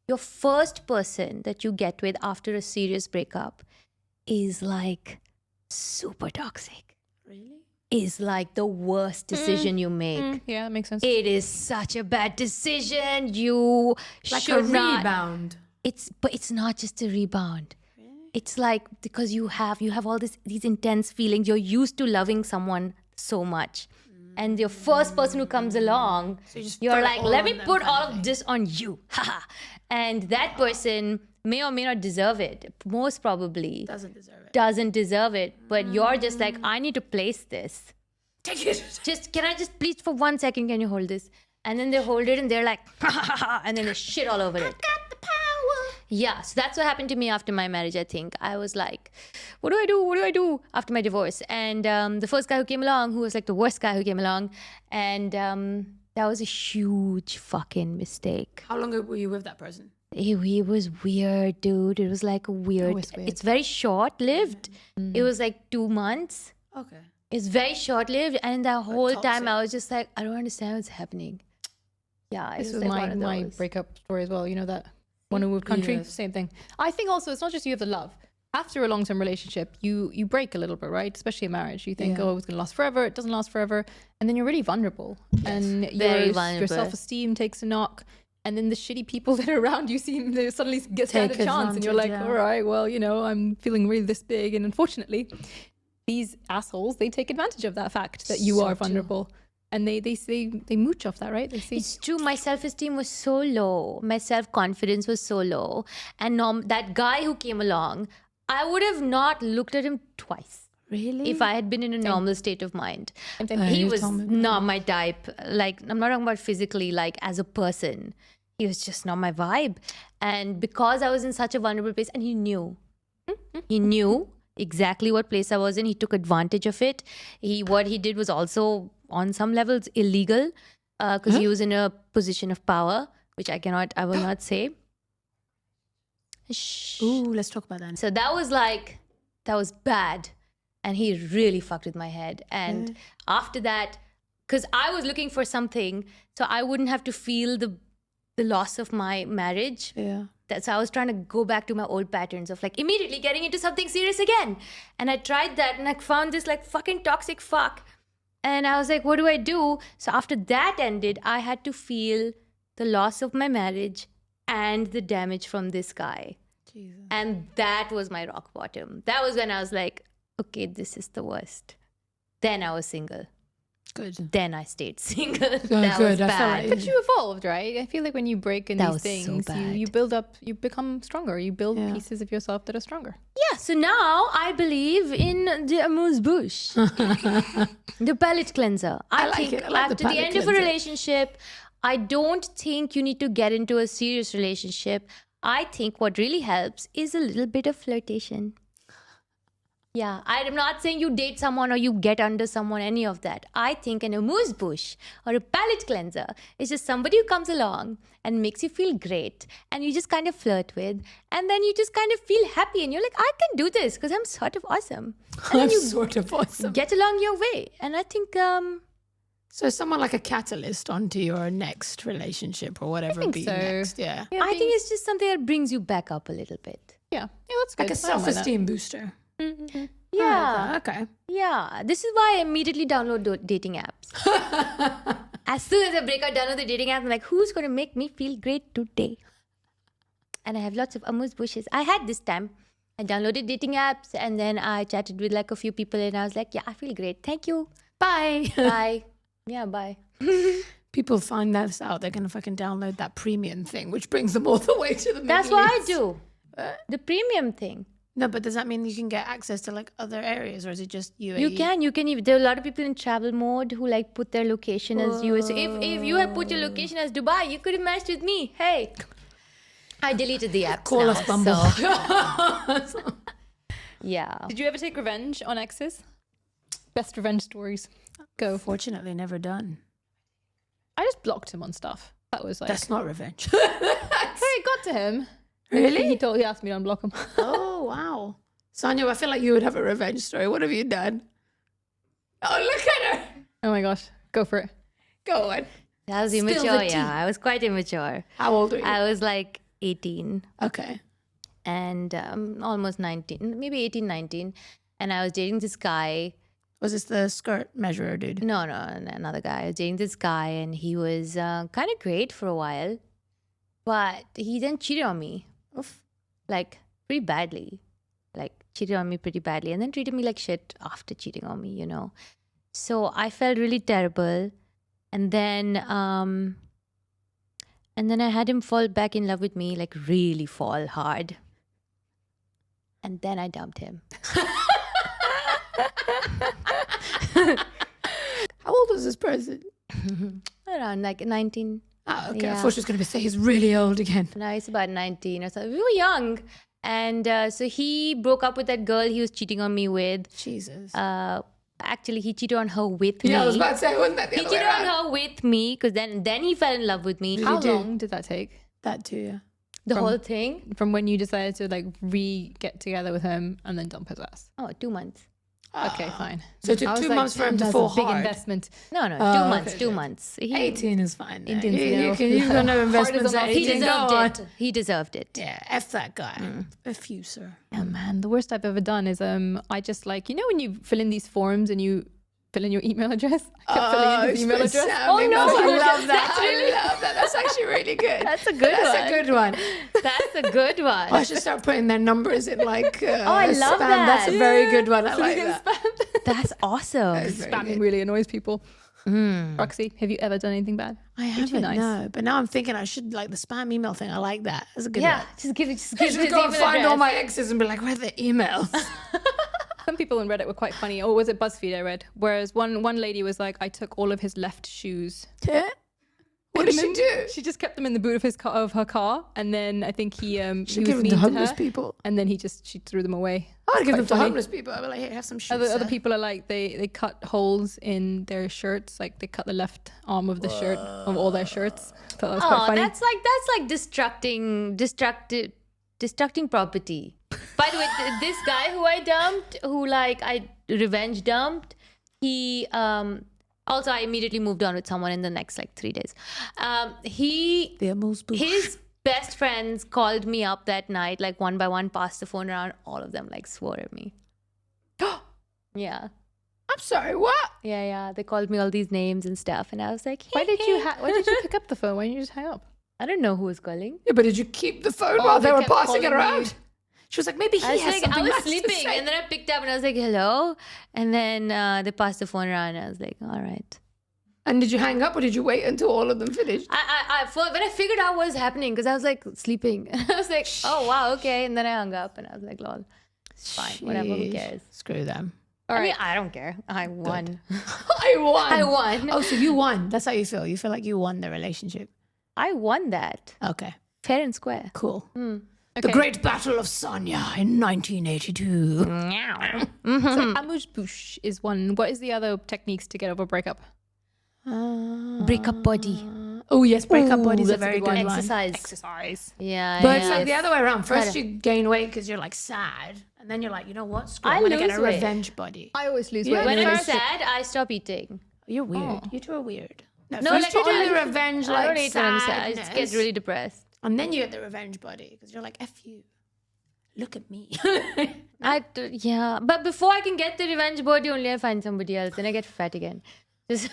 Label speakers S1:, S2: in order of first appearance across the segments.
S1: your first person that you get with after a serious breakup is like super toxic.
S2: Really?
S1: Is like the worst decision you make.
S3: Yeah, that makes sense.
S1: It is such a bad decision. You
S2: Like
S1: should
S2: a
S1: not.
S2: rebound.
S1: But it's not just a rebound. It's like because you have all these intense feelings. You're used to loving someone so much. And your first person who comes along,
S2: So you just
S1: you're
S2: throw it
S1: like,
S2: all
S1: let
S2: on
S1: me
S2: them
S1: put
S2: kind of
S1: all of
S2: thing.
S1: this on you. And that person may or may not deserve it. Most probably
S2: Doesn't deserve it.
S1: doesn't deserve it. But you're just like, I need to place this.
S2: Take it.
S1: Can I just please for 1 second, can you hold this? And then they hold it and they're like, and then they shit all over it.
S2: Got the power.
S1: Yeah, so that's what happened to me after my marriage, I think. I was like, what do I do? What do I do after my divorce? And the first guy who came along, who was like the worst guy who came along, and that was a huge fucking mistake.
S2: How long were you with that person?
S1: He was weird, dude. It was like a weird.
S3: Always weird.
S1: It's very short-lived. It was like 2 months.
S2: Okay.
S1: It's very short-lived, and the whole
S2: toxic.
S1: time I was just like, I don't understand what's happening. Yeah, it
S3: This
S1: was
S3: was
S1: like
S3: my,
S1: one of
S3: my
S1: those.
S3: breakup story as well. You know that one who moved country?
S2: Yes.
S3: Same thing. I think also it's not just you have the love. After a long-term relationship, you break a little bit, right? Especially in marriage. You think, oh, it's going to last forever. It doesn't last forever. And then you're really vulnerable. And
S1: Very
S3: your
S1: vulnerable.
S3: self-esteem takes a knock. And then the shitty people that are around you seem they suddenly get stand a
S2: Take
S3: chance. And you're like,
S2: advantage,
S3: all
S2: yeah.
S3: right, well, you know, I'm feeling really this big. And unfortunately, these assholes, they take advantage of that fact that you are vulnerable. And they mooch off that, right? They see.
S1: It's true. My self-esteem was so low. My self-confidence was so low. And that guy who came along, I would have not looked at him twice.
S2: Really?
S1: If I had been in a normal state of mind.
S3: Same.
S1: He
S2: you
S1: was
S2: told me
S1: not my type. Like, I'm not talking about physically, like as a person. He was just not my vibe. And because I was in such a vulnerable place, and he knew. He knew exactly what place I was in. He took advantage of it. What he did was also on some levels illegal because he was in a position of power, which I will not say. Shh.
S2: Ooh, let's talk about that.
S1: So that was bad. And he really fucked with my head. And after that, because I was looking for something so I wouldn't have to feel the loss of my marriage.
S2: Yeah.
S1: So I was trying to go back to my old patterns of like immediately getting into something serious again. And I tried that and I found this like fucking toxic fuck. And I was like, what do I do? So after that ended, I had to feel the loss of my marriage and the damage from this guy.
S2: Jesus.
S1: And that was my rock bottom. That was when I was like, okay, this is the worst. Then I was single.
S2: Good.
S1: Then I stayed single. That
S2: good.
S1: was
S2: I felt
S1: bad.
S2: like-
S3: But you evolved, right? I feel like when you break in
S1: That
S3: these
S1: was so
S3: things, you
S1: bad.
S3: build up, you become stronger. You build
S2: Yeah.
S3: pieces of yourself that are stronger.
S1: Yeah, so now I believe in the amuse bouche, the palate cleanser. I
S2: like
S1: think
S2: it. I like the
S1: after the
S2: palate
S1: end of a
S2: cleanser.
S1: relationship, I don't think you need to get into a serious relationship. I think what really helps is a little bit of flirtation. Yeah, I'm not saying you date someone or you get under someone, any of that. I think an amuse bouche or a palate cleanser is just somebody who comes along and makes you feel great and you just kind of flirt with and then you just kind of feel happy and you're like, I can do this because I'm sort of awesome. And then
S2: I'm
S1: you
S2: sort of awesome.
S1: get along your way. And I think
S2: So someone like a catalyst onto your next relationship or whatever
S3: think
S2: be
S3: so.
S2: next. Yeah.
S3: Yeah,
S1: I think it's just something that brings you back up a little bit.
S3: yeah, that's good.
S2: Like a
S3: I don't mind that.
S2: self-esteem booster.
S1: Yeah.
S2: Okay.
S1: Yeah, this is why I immediately download dating apps. As soon as I download the dating app, I'm like, who's going to make me feel great today? And I have lots of amuse bushes. I had this time. I downloaded dating apps and then I chatted with like a few people and I was like, yeah, I feel great. Thank you.
S2: Bye.
S1: Bye. Yeah, bye.
S2: People find this out, they're going to fucking download that premium thing, which brings them all the way to the Middle
S1: That's what I
S2: East.
S1: do. The premium thing.
S2: No, but does that mean you can get access to like other areas or is it just UAE?
S1: You can even, there are a lot of people in travel mode who like put their location as US. If you have put your location as Dubai, you could have matched with me. Hey. I deleted the app.
S2: Call us Bumble.
S1: So, yeah.
S3: Did you ever take revenge on exes? Best revenge stories. Go.
S2: Fortunately, never done.
S3: I just blocked him on stuff. That was like.
S2: That's not revenge.
S3: So it got to him.
S2: Really?
S3: He asked me to unblock him.
S2: Oh, wow. Saaniya, I feel like you would have a revenge story. What have you done? Oh, look at her.
S3: Oh my gosh, go for it.
S2: Go on.
S1: That was
S2: Spill the
S1: immature,
S2: tea.
S1: yeah. I was quite immature.
S2: How old are you?
S1: I was like 18
S2: Okay.
S1: and almost 19, maybe 18, 19. And I was dating this guy.
S2: Was this the skirt measurer dude?
S1: No, another guy. I was dating this guy and he was kind of great for a while. But he then cheated on me.
S2: Oof.
S1: Like, pretty badly. Like, cheated on me pretty badly. And then treated me like shit after cheating on me, you know. So I felt really terrible. And then I had him fall back in love with me, like really fall hard. And then I dumped him.
S2: How old was this person?
S1: Around like 19.
S2: Oh, okay. I
S1: Yeah.
S2: thought she was going to say he's really old again.
S1: No, he's about 19 or something. We were young. And so he broke up with that girl he was cheating on me with.
S2: Jesus.
S1: Actually, he cheated on her with me.
S2: Yeah, I was about to say, wasn't that the
S1: He
S2: other way
S1: cheated on
S2: around?
S1: her with me because then he fell in love with me.
S3: How
S2: do?
S3: long did that take?
S2: That too, yeah.
S1: The whole thing?
S3: From when you decided to like get together with him and then dump his ass?
S1: Oh, 2 months.
S3: Okay, fine.
S2: So it took
S3: I was
S2: 2
S3: like,
S2: months for him to
S3: that's
S2: fall
S3: a big
S2: hard.
S3: investment.
S1: No, 2
S2: Oh,
S1: months.
S2: okay,
S1: 2
S2: okay.
S1: months.
S2: 18 is fine. Then.
S1: Indians, you know.
S2: You've got no investments
S3: on
S2: at
S3: us.
S1: He
S2: 18. Go
S1: deserved
S2: on.
S1: it. He deserved it.
S2: Yeah, F that guy. F you, sir.
S3: Oh man, the worst I've ever done is I just like, you know when you fill in these forms and you fill in your email address? I kept filling in his email address.
S1: Oh, no.
S2: I love that. I love that. That's actually really good.
S1: That's a good one.
S2: That's a good one.
S1: That's a good one.
S2: I should start putting their numbers in like
S1: I love
S2: spam.
S1: that.
S2: That's a very good one. I like that.
S1: That's awesome.
S2: That's very
S3: Spamming
S2: good.
S3: really annoys people. Roxy, have you ever done anything bad?
S2: I
S3: You're too
S2: haven't,
S3: nice.
S2: no. But now I'm thinking I should like the spam email thing. I like that. That's a good
S1: Yeah,
S2: one.
S1: just give
S2: I
S1: his
S2: should go and
S1: email
S2: find all
S1: address.
S2: my exes and be like, where are the emails?
S3: Some people on Reddit were quite funny. Or was it BuzzFeed I read? Whereas one lady was like, I took all of his left shoes.
S2: Yeah. What did she do?
S3: She just kept them in the boot of her car, and then I think he
S2: She
S3: was
S2: give them
S3: mean
S2: to
S3: to
S2: homeless
S3: her,
S2: people.
S3: and then she threw them away.
S2: I would give
S3: Quite
S2: them to
S3: funny.
S2: homeless people. I'd be like, hey, have some shoes.
S3: Other
S2: sir.
S3: people are like they cut holes in their shirts, like they cut the left arm of the shirt of all their shirts. Thought that was quite
S1: Oh,
S3: funny.
S1: that's like destructing property. By the way, this guy who I dumped, who like I revenge dumped, he also I immediately moved on with someone in the next like 3 days. His best friends called me up that night, like one by one, passed the phone around. All of them like swore at me. Yeah.
S2: I'm sorry, what?
S1: Yeah. They called me all these names and stuff, and I was like,
S3: Why did you pick up the phone? Why didn't you just hang up?
S1: I don't know who was calling.
S2: Yeah, but did you keep the phone
S3: Oh,
S2: while they
S3: they
S2: were
S3: kept
S2: passing it
S3: calling
S2: around?
S3: you.
S2: She was like, maybe he
S1: I was
S2: has
S1: like,
S2: something
S1: I was
S2: nice to
S1: sleeping,
S2: say.
S1: and then I picked up and I was like, hello, and then they passed the phone around, and I was like, all right.
S2: And did you hang up or did you wait until all of them finished?
S1: When I figured out what was happening, because I was like sleeping, I was like, oh wow, okay, and then I hung up, and I was like, lol, it's fine, whatever, who
S2: Sheesh.
S1: cares?
S2: Screw them.
S1: I mean, I don't care. I won.
S2: I won.
S1: I won.
S2: Oh, so you won. That's how you feel. You feel like you won the relationship.
S1: I won that
S2: Okay,
S1: fair and square.
S2: cool.
S1: Hmm.
S2: The Great Battle of Saaniya in 1982.
S3: So amuse bouche is one. What is the other techniques to get over a breakup?
S1: Breakup body.
S2: Oh, yes, breakup
S3: Ooh,
S2: body is a
S3: that's a
S2: very
S3: good one.
S2: good one.
S1: Exercise.
S3: Exercise.
S1: Yeah.
S2: But it's
S1: yeah.
S2: like the other way around. First,
S1: Better.
S2: you gain weight because you're like sad. And then you're like, you know what? Screw it.
S1: I
S2: I'm going to get
S1: lose
S2: a
S1: weight.
S2: revenge body.
S3: I always lose
S2: Yeah,
S3: weight.
S1: When
S2: no,
S1: I'm
S2: it's-
S1: sad, I stop eating.
S2: You're weird. You two are weird. No,
S1: No,
S2: first
S1: like,
S2: you do
S1: I-
S2: the revenge,
S1: I
S2: like
S1: don't eat when I'm sad. I just get
S2: sadness,
S1: really depressed.
S2: and then you get the revenge body because you're like, F you. Look at me.
S1: Yeah, but before I can get the revenge body, only I find somebody else, and I get fat again. Just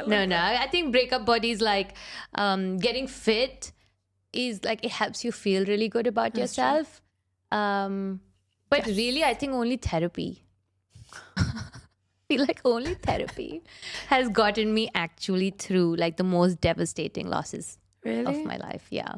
S1: no. I think breakup body is like getting fit is like it helps you feel really good about yourself. But really, I think only therapy. I feel like only therapy has gotten me actually through like the most devastating losses
S2: Really?
S1: of my life. Yeah,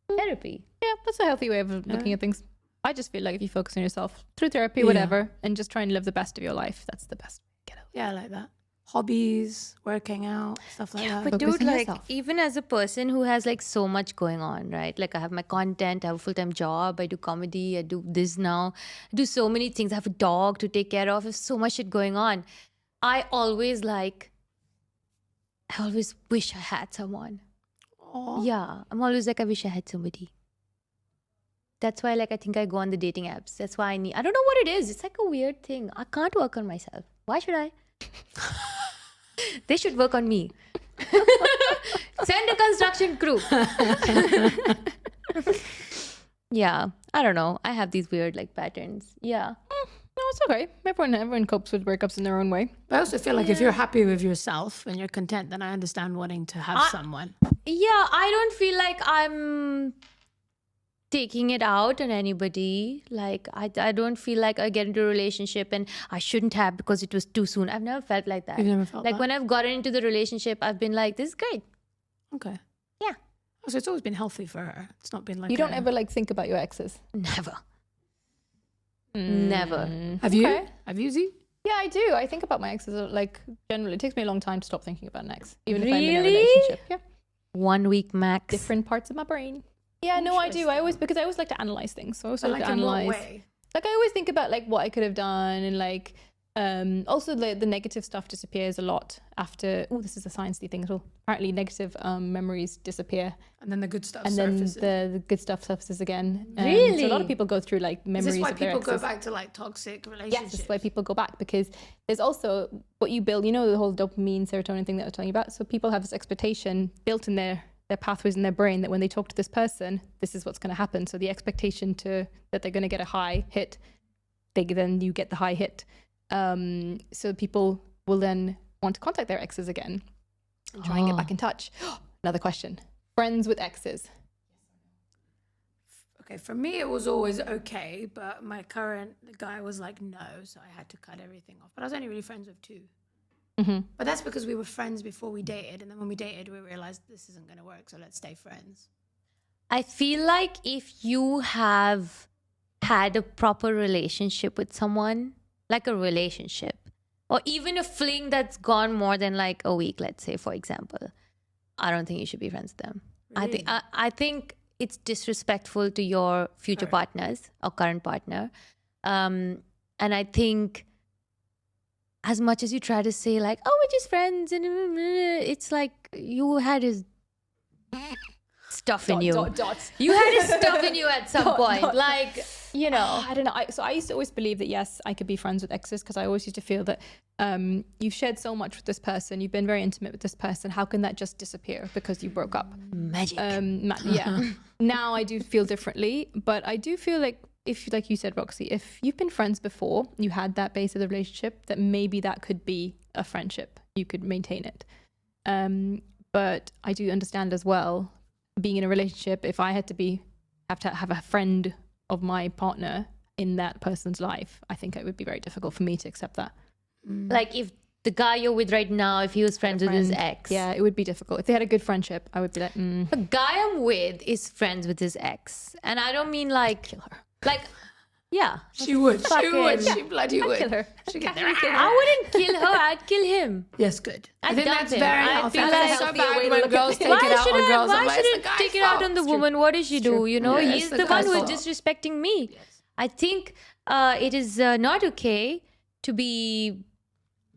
S1: therapy.
S3: Yeah, that's a healthy way of looking at things. I just feel like if you focus on yourself through therapy, whatever, and just try and live the best of your life, that's the best. Get out.
S2: Yeah, I like that. Hobbies, working out, stuff like that.
S1: But
S3: Focus
S1: dude,
S3: on
S1: like
S3: yourself.
S1: even as a person who has like so much going on, right? Like I have my content, I have a full-time job, I do comedy, I do this now, I do so many things. I have a dog to take care of. There's so much shit going on. I always wish I had someone.
S2: Aw.
S1: Yeah, I'm always like, I wish I had somebody. That's why like I think I go on the dating apps. That's why I don't know what it is. It's like a weird thing. I can't work on myself. Why should I? They should work on me. Send a construction crew. Yeah, I don't know. I have these weird like patterns. Yeah.
S3: No, it's okay. Everyone copes with breakups in their own way.
S2: I also feel like if you're happy with yourself and you're content, then I understand wanting to have someone.
S1: Yeah, I don't feel like I'm taking it out on anybody. Like I don't feel like I get into a relationship and I shouldn't have because it was too soon. I've never felt like that.
S2: You've never felt
S1: like
S2: that?
S1: when I've gotten into the relationship, I've been like, this is great.
S2: Okay.
S1: Yeah.
S2: So it's always been healthy for her. It's not been like
S3: You don't ever like think about your exes.
S1: Never. Never.
S2: Have you?
S3: Okay.
S2: Have you, Z?
S3: Yeah, I do. I think about my exes. Like generally, it takes me a long time to stop thinking about an ex, even if I'm in a
S1: Really?
S3: relationship. Yeah,
S1: 1 week max.
S3: different parts of my brain. Yeah, no, I do. I always like to analyze things. So I also
S2: But
S3: like
S2: like
S3: to
S2: in what
S3: analyze.
S2: way?
S3: Like I always think about like what I could have done, and like also the negative stuff disappears a lot after. Oh, this is a sciencey thing as well. Apparently, negative memories disappear,
S2: And then the good stuff
S3: and
S2: surfaces.
S3: then the good stuff surfaces again. So a lot
S1: Really?
S3: of people go through like
S2: Is
S3: memories
S2: this why
S3: of their
S2: people go
S3: exes.
S2: back to like toxic relationships?
S3: Yes, this is why people go back, because there's also what you build, you know, the whole dopamine, serotonin thing that I was telling you about. So people have this expectation built in their pathways in their brain that when they talk to this person, this is what's going to happen. So the expectation that they're going to get a high hit, then you get the high hit. So people will then want to contact their exes again and try and get back in touch. Another question. Friends with exes.
S2: Okay, for me it was always okay, but my current guy was like no, so I had to cut everything off. But I was only really friends with 2.
S3: Mm-hmm.
S2: But that's because we were friends before we dated, and then when we dated, we realized this isn't going to work, so let's stay friends.
S1: I feel like if you have had a proper relationship with someone, like a relationship, or even a fling that's gone more than like a week, let's say, for example, I don't think you should be friends with them.
S2: Really?
S1: I think it's disrespectful to your future partners or current partner. And I think as much as you try to say like, oh, we're just friends, and it's like you had his stuff in you. You had his stuff in you at some point. Like, you know.
S3: I don't know. So I used to always believe that, yes, I could be friends with exes, because I always used to feel that you've shared so much with this person. You've been very intimate with this person. How can that just disappear because you broke up?
S1: Magic.
S3: Yeah. Now I do feel differently, but I do feel like if, like you said, Roxy, if you've been friends before, you had that base of the relationship, that maybe that could be a friendship. You could maintain it. But I do understand as well, being in a relationship, if I had to have a friend of my partner in that person's life, I think it would be very difficult for me to accept that.
S1: Like if the guy you're with right now, if he was friends with his ex.
S3: Yeah, it would be difficult. If they had a good friendship, I would be like,
S1: The guy I'm with is friends with his ex. And I don't mean like,
S3: kill her.
S1: like, yeah.
S2: She would. She
S1: Fucking-
S2: would. She bloody would.
S3: Kill her.
S2: She get
S1: I wouldn't kill her, I'd kill him.
S2: Yes, good. I
S1: I'd
S2: think
S1: dump
S2: that's
S1: him.
S2: very
S1: I
S2: healthy.
S1: feel
S2: I
S1: like
S2: think it's so
S3: healthier way
S2: bad
S3: to
S2: when
S3: look at
S2: girls
S3: it.
S2: take
S1: Why
S2: it out
S1: should
S2: on
S1: I,
S2: girls. I'm
S1: why
S2: like,
S1: should
S2: it's
S1: it
S2: the guy's
S1: take it out
S2: fault.
S1: on the
S2: It's
S1: woman?
S2: true.
S1: What did she do? You know,
S2: Yeah,
S1: he's
S2: it's the
S1: the one
S2: guy's
S1: who
S2: fault.
S1: is disrespecting me. I think it is not okay to be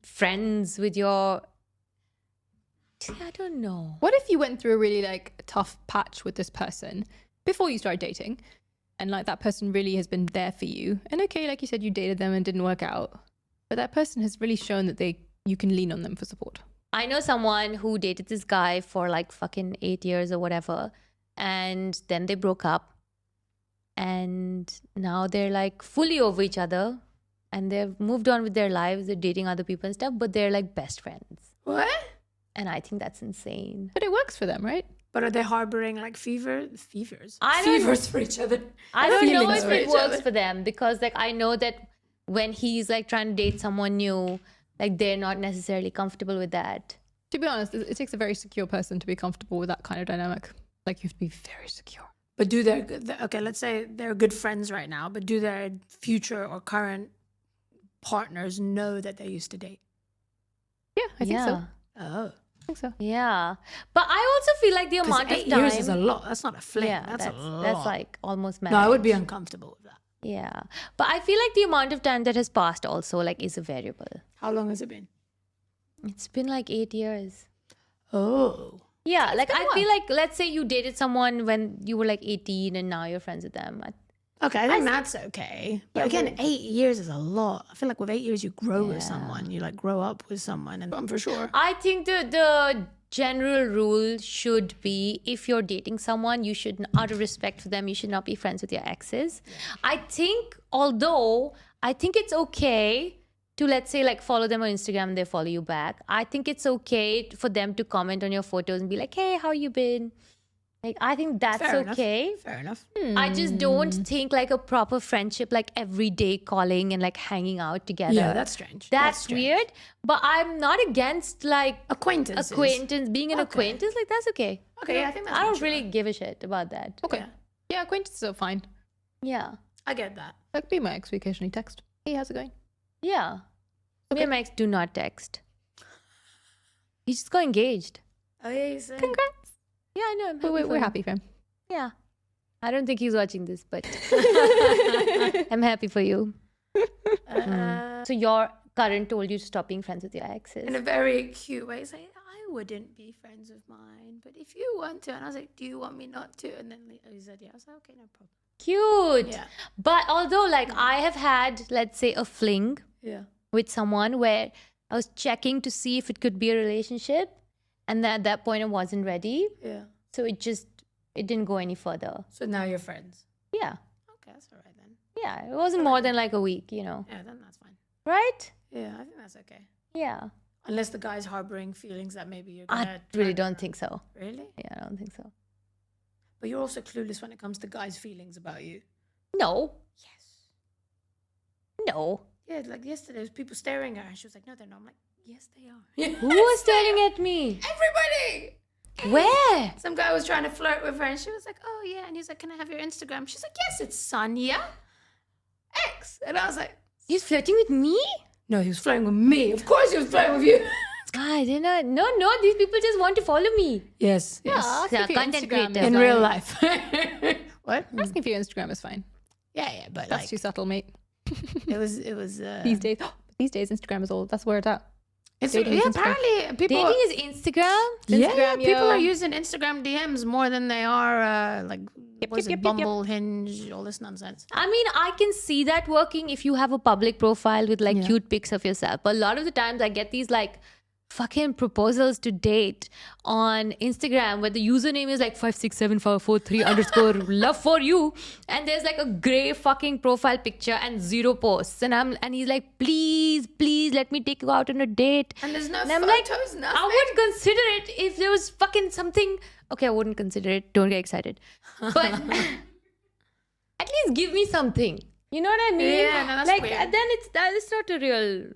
S1: friends with your... I don't know.
S3: What if you went through a really like tough patch with this person before you started dating, and like that person really has been there for you, and okay, like you said, you dated them and didn't work out, but that person has really shown that you can lean on them for support.
S1: I know someone who dated this guy for like fucking 8 years or whatever, and then they broke up, and now they're like fully over each other, and they've moved on with their lives. They're dating other people and stuff, but they're like best friends.
S2: What?
S1: And I think that's insane.
S3: But it works for them, right?
S2: But are they harboring like fevers?
S1: I don't-
S2: Fevers for each other.
S1: I don't know
S2: Feelings
S1: if
S2: for
S1: it
S2: each
S1: works
S2: other.
S1: for them, because like I know that when he's like trying to date someone new, like they're not necessarily comfortable with that.
S3: To be honest, it takes a very secure person to be comfortable with that kind of dynamic. Like you have to be very secure.
S2: But do their okay, let's say they're good friends right now, but do their future or current partners know that they used to date?
S3: Yeah, I think so.
S2: Oh.
S3: I think so.
S1: Yeah. But I also feel like the
S2: Because
S1: amount of
S2: 8
S1: time...
S2: years is a lot. That's not a fling.
S1: Yeah,
S2: that's a lot.
S1: that's like almost marriage.
S2: No, I would be uncomfortable with that.
S1: Yeah. But I feel like the amount of time that has passed also like is a variable.
S2: How long has it been?
S1: It's been like 8 years.
S2: Oh.
S1: Yeah, like
S3: been a
S1: I feel like, let's say you dated someone when you were like 18 and now you're friends with them.
S2: Okay, I think that's okay. But again, 8 years is a lot. I feel like with 8 years, you grow with someone. You like grow up with someone, and for sure.
S1: I think the general rule should be, if you're dating someone, you should, out of respect for them, you should not be friends with your exes. I think, although I think it's okay to, let's say, like, follow them on Instagram and they follow you back. I think it's okay for them to comment on your photos and be like, hey, how you been? Like, I think that's okay.
S2: Fair enough.
S1: I just don't think like a proper friendship, like every day calling and like hanging out together.
S2: Yeah, that's strange.
S1: That's
S2: strange.
S1: weird. But I'm not against like
S2: Acquaintances.
S1: being an acquaintance. Like, that's okay.
S2: Okay, I think that's
S1: I don't
S2: mature.
S1: really give a shit about that.
S3: Okay. Yeah, acquaintances are fine.
S1: Yeah.
S2: I get that.
S3: Like, be my ex, we occasionally text. Hey, how's it going?
S1: Yeah. Me and my ex do not text. He just got engaged.
S2: Oh, yeah, you said.
S3: Congrats.
S1: Yeah, I know. I'm happy
S3: We're
S1: for him.
S3: happy for him.
S1: Yeah. I don't think he's watching this, but I'm happy for you. So your current told you to stop being friends with your exes.
S2: In a very cute way, he's like, I wouldn't be friends with mine, but if you want to. And I was like, do you want me not to? And then he said, yeah. I was like, okay, no problem.
S1: Cute.
S2: Yeah.
S1: But although, like, I have had, let's say, a fling
S2: Yeah.
S1: with someone where I was checking to see if it could be a relationship, and at that point I wasn't ready,
S2: Yeah.
S1: so it didn't go any further.
S2: So now you're friends.
S1: Yeah.
S2: Okay, that's all right then.
S1: Yeah, it wasn't more than like a week, you know.
S2: Yeah, then that's fine.
S1: Right?
S2: Yeah, I think that's okay.
S1: Yeah.
S2: Unless the guy's harboring feelings that maybe you're
S1: I
S2: gonna.
S1: really
S2: turn
S1: don't
S2: around.
S1: think so.
S2: Really?
S1: Yeah, I don't think so.
S2: But you're also clueless when it comes to guys' feelings about you.
S1: No.
S2: Yes.
S1: No.
S2: Yeah, like yesterday, there was people staring at her. And she was like, no, they're not. I'm like, yes, they are.
S1: Who was staring at me?
S2: Everybody!
S1: Where?
S2: Some guy was trying to flirt with her and she was like, oh, yeah. And he's like, can I have your Instagram? She's like, yes, it's Saaniya X. And I was like,
S1: He's flirting with me?
S2: no, he was flirting with me. Of course he was flirting with you.
S1: I didn't know. No, these people just want to follow me.
S2: Yes,
S3: Yeah,
S2: yes.
S1: Yeah,
S3: asking for your
S1: content
S3: Instagram
S1: creator.
S3: is
S2: In
S3: fine.
S2: real life. What?
S3: Asking for your Instagram is fine.
S2: Yeah, but
S3: That's
S2: like,
S3: too subtle, mate.
S2: it was,
S3: These days, Instagram is all. That's where it's at.
S2: it's,
S3: dating
S2: yeah,
S3: is Instagram.
S2: apparently people,
S1: Dating is Instagram?
S2: yeah,
S3: Instagram,
S2: people
S3: yo.
S2: are using Instagram DMs more than they are, like, what is
S3: yep,
S2: it,
S3: yep, yep.
S2: Bumble, Hinge, all this nonsense.
S1: I mean, I can see that working if you have a public profile with like
S2: Yeah.
S1: cute pics of yourself. But a lot of the times I get these like fucking proposals to date on Instagram where the username is like 56743 underscore love for you. And there's like a gray fucking profile picture and 0 posts. And he's like, please, let me take you out on a date.
S2: And there's no
S1: And I'm
S2: photos,
S1: like,
S2: nothing.
S1: I would consider it if there was fucking something. Okay, I wouldn't consider it. Don't get excited. But at least give me something. You know what I mean?
S2: Yeah, no, that's
S1: like
S2: weird.
S1: then it's not a real.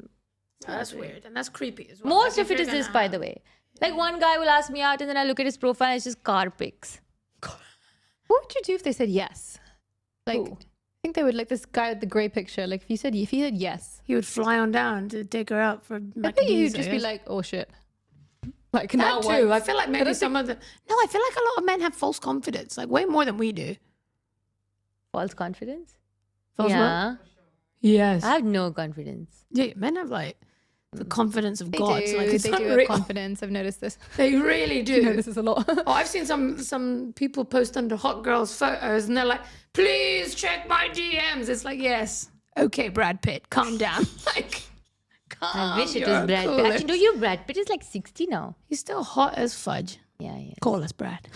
S2: That's weird. And that's creepy as well.
S1: Most
S2: Like,
S1: of
S2: if
S1: it is
S2: you're
S1: this,
S2: gonna
S1: by the way. Like one guy will ask me out, and then I look at his profile. And it's just car pics.
S3: What would you do if they said yes? Like,
S1: Who?
S3: I think they would like this guy with the grey picture. Like, if he said yes,
S2: He would fly on down to take her out for
S3: I
S2: like
S3: think you'd just be like, oh shit. Like now
S2: that too.
S3: what?
S2: I feel like maybe some of the I feel like a lot of men have false confidence, like way more than we do.
S1: False confidence.
S2: False what?
S1: Yeah,
S2: Yes.
S1: I have no confidence.
S2: Yeah, men have like the confidence of
S3: They
S2: gods.
S3: do.
S2: Like it's
S3: They do have
S2: unreal.
S3: confidence. I've noticed this.
S2: They really do.
S3: You know, this is a lot.
S2: Oh, I've seen some people post under hot girls photos and they're like, please check my DMs. It's like, yes. Okay, Brad Pitt, calm down. Like, calm.
S1: I wish it
S2: you're
S1: was Brad Pitt.
S2: cool.
S1: Actually, no, you Brad Pitt is like 60 now.
S2: He's still hot as fudge.
S1: Yeah, yeah.
S2: Call us Brad.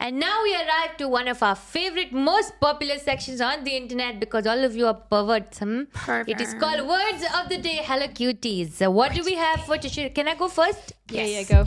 S1: And now we arrive to one of our favorite, most popular sections on the internet because all of you are perverts. It is called Words of the Day. Hello, cuties. So what do we have for to share? Can I go first?
S3: Yeah, go.